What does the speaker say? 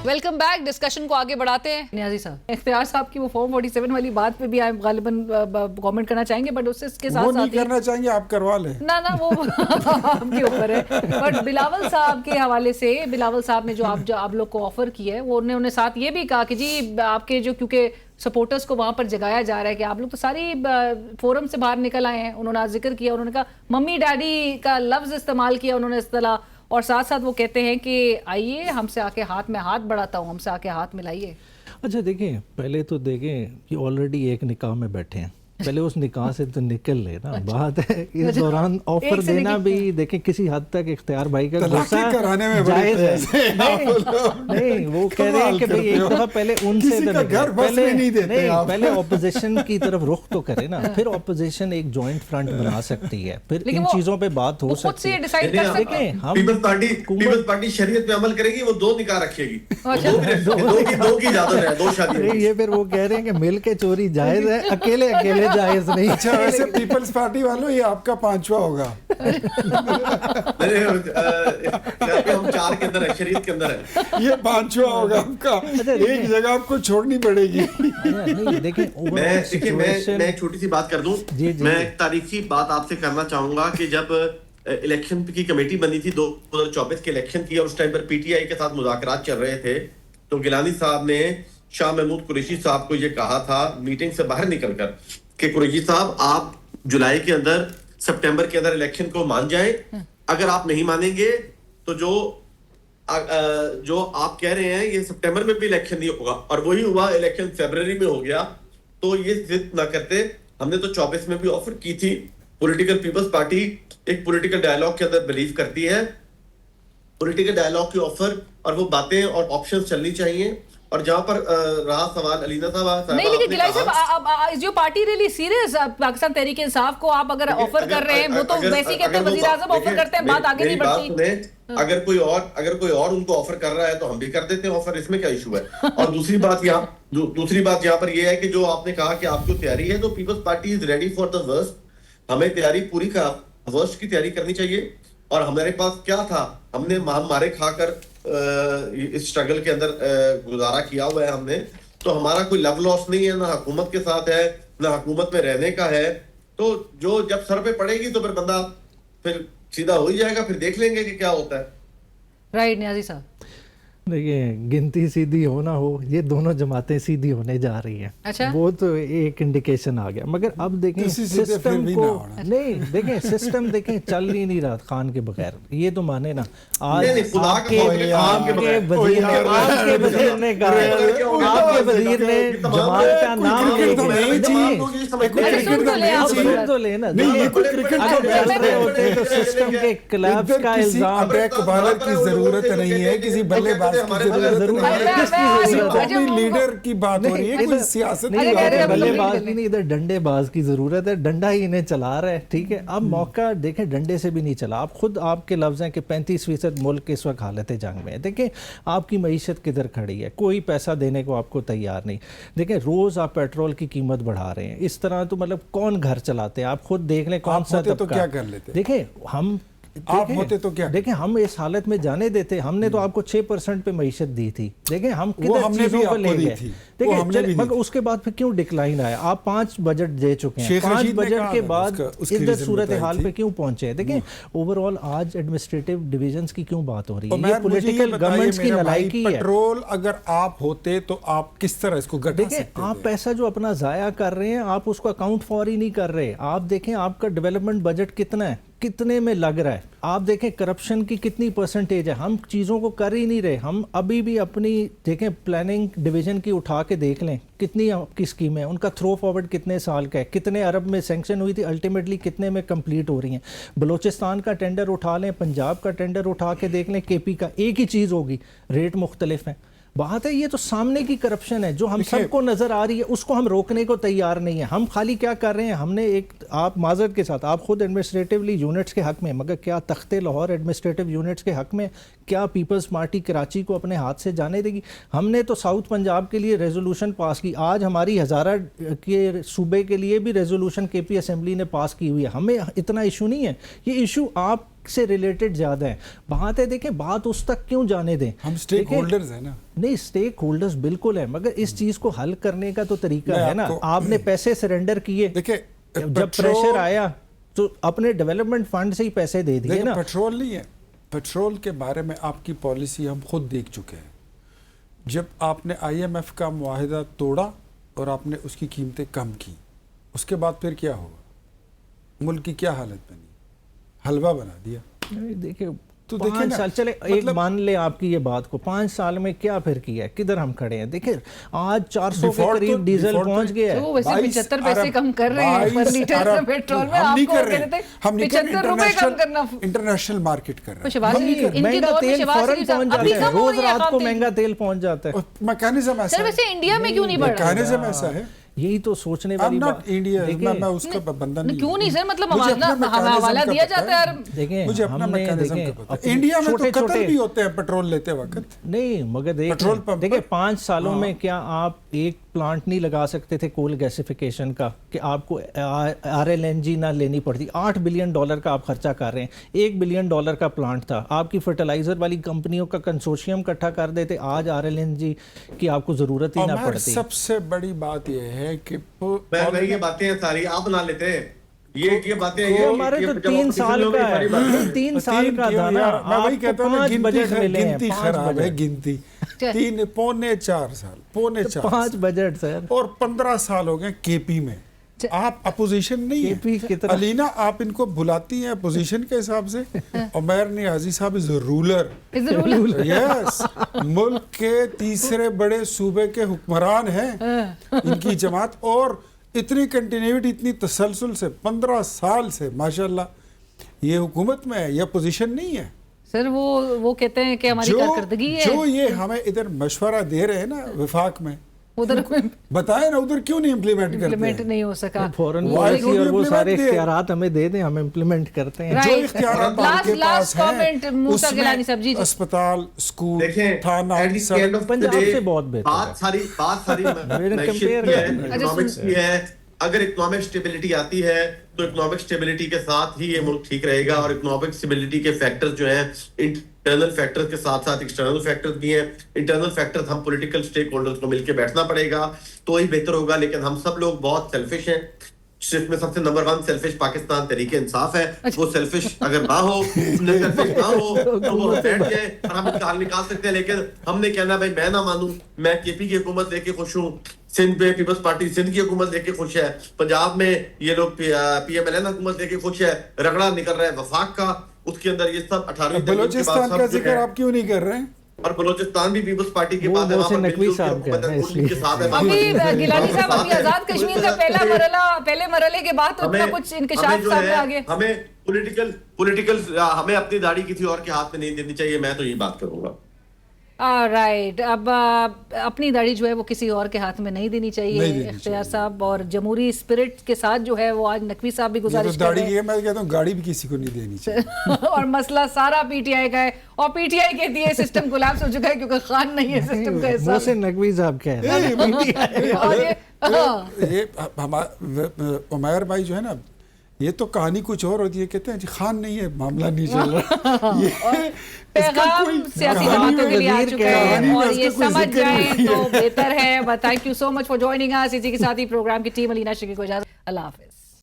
Welcome back. Discussion کو آگے بڑھاتے ہیں. نیازی صاحب, اختیار صاحب کی وہ فارم 47 والی بات پہ بھی آپ غالباً کامنٹ کرنا چاہیں گے, بٹ اس کے ساتھ وہ نہیں کرنا چاہیں گے, آپ کروا لیں. نہ وہ آپ کے اوپر ہے. بٹ بلاول صاحب کے حوالے سے, بلاول صاحب نے جو آپ لوگ کو آفر کیا ہے, وہ انہوں نے ساتھ یہ بھی کہا کہ جی آپ کے جو, کیونکہ سپورٹرز کو وہاں پر جگایا جا رہا ہے کہ آپ لوگ تو ساری فورم سے باہر نکل آئے ہیں. انہوں نے ذکر کیا, انہوں نے کہا ممی ڈیڈی کا لفظ استعمال کیا انہوں نے اصطلاح, اور ساتھ ساتھ وہ کہتے ہیں کہ آئیے ہم سے آ کے ہاتھ میں ہاتھ بڑھاتا ہوں, ہم سے آ کے ہاتھ ملائیے. اچھا دیکھیں, پہلے تو دیکھیں کہ آلریڈی ایک نکاح میں بیٹھے ہیں, پہلے اس نکاح سے تو نکل لے نا. بات ہے اس دوران آفر دینا بھی دیکھیں کسی حد تک اختیار بھائی کا غصہ جائز ہے. نہیں وہ کہہ رہے ہیں کہ بھئی ایک دفعہ پہلے ان سے پہلے اپوزیشن کی طرف رخ تو کرے نا, پھر اپوزیشن ایک جوائنٹ فرنٹ بنا سکتی ہے, پھر ان چیزوں پہ بات ہو سکتی ہے. پیپلز پارٹی شریعت پہ عمل کرے گی, وہ 2 نکاح رکھے گی, 2 کی اجازت ہے, 2 شادی. یہ پھر وہ کہہ رہے ہیں کہ مل کے چوری جائز ہے, اکیلے جائز نہیں. اچھا ویسے پیپلز پارٹی والوں یہ آپ کا 5واں ہوگا. ہم 4 کے اندر ہے, شریعت کے اندر ہے, یہ 5واں ہوگا آپ کا. ایک جگہ آپ کو چھوڑنی پڑے گی. میں ایک چھوٹی سی بات کر دوں, میں ایک تاریخی بات آپ سے کرنا چاہوں گا کہ جب الیکشن کی کمیٹی بنی تھی 2024 کے الیکشن کی, اور اس time per P T I کے ساتھ مذاکرات چل رہے تھے, تو گیلانی صاحب نے شاہ محمود قریشی صاحب کو یہ کہا تھا میٹنگ سے باہر نکل کر کہ قریشی صاحب آپ جولائی کے اندر, سپٹمبر کے اندر الیکشن کو مان جائیں, اگر آپ نہیں مانیں گے تو جو آپ کہہ رہے ہیں یہ سپٹمبر میں بھی الیکشن نہیں ہوگا. اور وہی ہوا, الیکشن فیبرری میں ہو گیا. تو یہ ضد نہ کرتے, ہم نے تو 24 میں بھی آفر کی تھی. پولیٹیکل پیپلز پارٹی ایک پولیٹیکل ڈائیلاگ کے اندر بلیو کرتی ہے, پولیٹیکل ڈائیلاگ کی آفر اور وہ باتیں اور آپشنز چلنی چاہیے. اور جہاں پر رہا سوال علینا صاحب, نہیں لیکن گلائی صاحب جو party rally serious Pakistan Tehreek Insaf کو آپ اگر آفر کر رہے ہیں, وہ تو ویسے ہی کہتے ہیں وزیر اعظم آفر کرتے ہیں, بات آگے نہیں بڑھتی. اگر کوئی اور ان کو آفر کر رہا ہے تو ہم بھی کر دیتے ہیں آفر, اس میں کیا ایشو ہے. اور دوسری بات یہاں پر یہ ہے کہ جو آپ نے کہا کہ آپ کو تیاری ہے, تو Peoples Party is ready for the worst. ہمیں تیاری پوری ورسٹ کی تیاری کرنی چاہیے. اور ہمارے پاس کیا تھا, ہم نے مارے کھا کر اس اسٹرگل کے اندر گزارا کیا ہوا ہے ہم نے, تو ہمارا کوئی لو لاس نہیں ہے, نہ حکومت کے ساتھ ہے, نہ حکومت میں رہنے کا ہے. تو جو جب سر پہ پڑے گی تو پھر بندہ پھر سیدھا ہو ہی جائے گا, پھر دیکھ لیں گے کہ کیا ہوتا ہے. رائٹ نیازی صاحب, دیکھیں گنتی سیدھی ہو نہ ہو, یہ دونوں جماعتیں سیدھی ہونے جا رہی ہیں. اچھا وہ تو ایک انڈیکیشن آ گیا. مگر اب دیکھیں سسٹم کو نہیں, دیکھیں سسٹم دیکھیں چل ہی نہیں رہا خان کے بغیر, یہ تو مانے نا. آج آپ کے وزیر نے کہا, آپ کے وزیر نے جماعت کا نام تو لینا, سسٹم کے کلیپس کا الزام کی ضرورت نہیں ہے, کسی بلے باز لیڈر کی بات ہو رہی ہے, کوئی سیاست نہیں, بلے باز نہیں, ادھر ڈنڈے باز کی ضرورت ہے. ڈنڈا ہی انہیں چلا رہا ہے, ٹھیک ہے. اب موقع دیکھیں, ڈنڈے سے بھی نہیں چلا. آپ خود آپ کے لفظ ہیں کہ 35% ملک اس وقت حالت جنگ میں ہے. دیکھیں آپ کی معیشت کدھر کھڑی ہے, کوئی پیسہ دینے کو آپ کو تیار نہیں. دیکھیں روز آپ پیٹرول کی قیمت بڑھا رہے ہیں, اس طرح تو مطلب کون گھر چلاتے ہیں, آپ خود دیکھ لیں کون سا تو کیا کر لیتے. دیکھیں ہم آپ ہوتے تو کیا, دیکھیں ہم اس حالت میں جانے دیتے. ہم نے تو آپ کو 6% پہ معیشت دی تھی, دیکھیں ہم کدھر چیزوں کو لے گئے. دیکھیں مگر اس کے بعد پھر کیوں ڈکلائن آیا. آپ 5 بجٹ دے چکے ہیں, 5 بجٹ کے بعد ادھر صورتحال پہ کیوں پہنچے. دیکھیں اوور آل آج ایڈمنسٹریٹو ڈویژنز کی کیوں بات ہو رہی ہے, یہ پولیٹیکل گورنمنٹس کی نالائکی ہے. پیٹرول اگر آپ ہوتے تو آپ کس طرح اس کو گھٹا سکتے. دیکھیں آپ پیسہ جو اپنا ضائع کر رہے ہیں, آپ اس کو اکاؤنٹ فار ہی نہیں کر رہے. آپ دیکھیں آپ کا ڈیولپمنٹ بجٹ کتنا ہے, کتنے میں لگ رہا ہے. آپ دیکھیں کرپشن کی کتنی پرسنٹیج ہے, ہم چیزوں کو کر ہی نہیں رہے. ہم ابھی بھی اپنی دیکھیں پلاننگ ڈویژن کی اٹھا کے دیکھ لیں کتنی آپ کی اسکیمیں, ان کا تھرو فارورڈ کتنے سال کا ہے, کتنے ارب میں سینکشن ہوئی تھی, الٹیمیٹلی کتنے میں کمپلیٹ ہو رہی ہیں. بلوچستان کا ٹینڈر اٹھا لیں, پنجاب کا ٹینڈر اٹھا کے دیکھ لیں, کے پی کا, ایک ہی چیز ہوگی, ریٹ مختلف ہیں. بات ہے یہ تو سامنے کی کرپشن ہے جو ہم سب کو نظر آ رہی ہے, اس کو ہم روکنے کو تیار نہیں ہیں. ہم خالی کیا کر رہے ہیں, ہم نے ایک, آپ معذرت کے ساتھ آپ خود ایڈمنسٹریٹولی یونٹس کے حق میں, مگر کیا تخت لاہور ایڈمنسٹریٹو یونٹس کے حق میں, کیا پیپلز پارٹی کراچی کو اپنے ہاتھ سے جانے دے گی. ہم نے تو ساؤتھ پنجاب کے لیے ریزولوشن پاس کی, آج ہماری ہزارہ کے صوبے کے لیے بھی ریزولوشن کے پی اسمبلی نے پاس کی ہوئی ہے. ہمیں اتنا ایشو نہیں ہے. یہ ایشو آپ سے ریلیٹڈ زیادہ ہیں. بات ہے دیکھیں بات اس تک کیوں جانے دیں, ہم اسٹیک ہولڈرز ہیں نا. نہیں اسٹیک ہولڈرز بالکل ہیں, مگر اس چیز کو حل کرنے کا تو طریقہ ہے نا. آپ نے پیسے سرنڈر کیے, جب پریشر آیا تو اپنے ڈیولپمنٹ فنڈ سے ہی پیسے دے دیے نا. پیٹرول نہیں ہے, پیٹرول کے بارے میں آپ کی پالیسی ہم خود دیکھ چکے ہیں. جب آپ نے IMF کا معاہدہ توڑا اور آپ نے اس کی قیمتیں کم کی, اس کے بعد پھر کیا ہوا؟ ملک کی کیا حالت بنی؟ حلوہ بنا دیا. دیکھیں تو 5 سال چلے ایک مان لیں آپ کی یہ بات کو, 5 سال میں کیا پھر کیا ہے, کدھر ہم کھڑے ہیں. دیکھیں آج 400 کے قریب ڈیزل پہنچ گیا ہے. تو ویسے 75 پیسے کم کر رہے ہیں پر لیٹر پیٹرول میں, آپ کو کہہ رہے تھے 75 روپے کم کرنا. انٹرنیشنل مارکیٹ کر رہے ہیں, مہنگا تیل فوراً پہنچ جاتا ہے, روز رات کو مہنگا تیل پہنچ جاتا ہے. میکانزم ایسا سر ویسے انڈیا میں کیوں نہیں بڑھ رہا؟ میکانزم ایسا ہے. یہی تو سوچنے والی بات. میں اس کا بندہ نہیں. کیوں نہیں سر, مطلب حوالہ دیا جاتا ہے. دیکھیں مجھے اپنا میکانزم کا پتہ ہے. انڈیا میں تو قتل بھی ہوتے ہیں پیٹرول لیتے وقت. نہیں مگر دیکھیں 5 سالوں میں کیا آپ ایک پلانٹ نہیں لگا سکتے تھے کول گیسیفیکیشن کا, کہ آپ کو RLNG نہ لینی پڑتی. $8 بلین کا آپ خرچہ کر رہے ہیں. $1 بلین کا پلانٹ تھا, آپ کی فرٹیلائزر والی کمپنیوں کا کنسورشیم اکٹھا کر دیتے, آج RLNG کی آپ کو ضرورت ہی نہ پڑتی. سب سے بڑی بات یہ ہے کہ یہ باتیں ساری آپ بنا لیتے ہیں. یہ باتیں ہمارے تو 3 سال کا ہے, 3 سال کا تھا نا. میں وہی کہتا ہوں 5 بجٹ ملے ہیں, گنتی خراب ہے, گنتی 3.25 سال 5 بجٹ سر, اور 15 سال ہو گئے KP میں. آپ اپوزیشن نہیں ہے علینا, آپ ان کو بھلاتی ہیں اپوزیشن کے حساب سے. عمیر نیازی صاحب از رولر, یس, ملک کے تیسرے بڑے صوبے کے حکمران ہیں ان کی جماعت, اور اتنی کنٹینیوٹی اتنی تسلسل سے 15 سال سے ماشاءاللہ یہ حکومت میں ہے, یہ اپوزیشن نہیں ہے. سر وہ کہتے ہیں کہ ہماری کارکردگی ہے. جو یہ ہمیں ادھر مشورہ دے رہے ہیں نا وفاق میں, ادھر بتائیں نا ادھر کیوں نہیں امپلیمنٹ نہیں ہو سکا. فوراً پالیسی اور وہ سارے اختیارات ہمیں دے دیں, ہم امپلیمنٹ کرتے ہیں. جو اختیارات آپ کے پاس ہیں اس میں اسپتال, اسکول, تھانہ, پنجاب سے بہت بہتر ہے. اگر اکنامک سٹیبلٹی آتی ہے تو اکنامک سٹیبلٹی کے ساتھ ہی یہ ملک ٹھیک رہے گا, اور اکنامک سٹیبلٹی کے فیکٹر جو ہیں انٹرنل فیکٹر کے ساتھ ساتھ ایکسٹرنل فیکٹر بھی ہیں. انٹرنل فیکٹر ہم پولیٹیکل سٹیک ہولڈرز کو مل کے بیٹھنا پڑے گا تو ہی بہتر ہوگا. لیکن ہم سب لوگ بہت سیلفش ہیں. صرف میں سب سے نمبر 1 سیلفش پاکستان تحریک انصاف ہے. وہ سیلفش اگر نہ ہو, سیلفش نہ ہو تو وہ بیٹھ جائے اور ہم ان کا حل نکال سکتے ہیں. لیکن ہم نے کہنا بھائی میں نہ مانوں, میں KP کی حکومت لے کے خوش ہوں, سندھ میں پیپلز پارٹی سندھ کی حکومت لے کے خوش ہے, پنجاب میں یہ لوگ PMLN حکومت لے کے خوش ہے. رگڑا نکل رہا ہے وفاق کا, اس کے اندر یہ سب 18 بلوچستان کا ذکر آپ کیوں نہیں کر رہے ہیں؟ اور بلوچستان بھی پیپلز پارٹی کے بعد نقوی صاحب ابھی گیلانی صاحب ابھی آزاد کشمیر کا پہلے مرحلے کے بعد اتنا کچھ انکشاف سامنے آ گیا. ہمیں پولیٹیکل ہمیں اپنی داڑھی کسی اور کے ہاتھ میں نہیں دینی چاہیے. میں تو یہ بات کروں گا. رائٹ, اب اپنی داڑھی جو ہے وہ کسی اور کے ہاتھ میں نہیں دینی چاہیے اختیار صاحب, اور جمہوری اسپرٹ کے ساتھ جو ہے وہ آج نقوی صاحب بھی گزارش کر رہے ہیں. میں کہتا ہوں گاڑی بھی کسی کو نہیں دینی چاہیے. اور مسئلہ سارا PTI کا ہے, اور PTI کہتی ہے سسٹم کولیپس ہو چکا ہے کیونکہ خان نہیں ہے سسٹم کا حصہ. محسن نقوی صاحب کہہ رہے ہیں. عمیر بھائی جو ہے نا, یہ تو کہانی کچھ اور ہوتی ہے, کہتے ہیں جی خان نہیں ہے, معاملہ نہیں چل رہا. پیغام سیاسی جماعتوں کے لیے آ چکا ہے اور یہ سمجھ جائیں تو بہتر ہے. Thank you so much for joining اس. اسی کے ساتھ ہی پروگرام کی ٹیم علینا شکی کو اجازت. اللہ حافظ.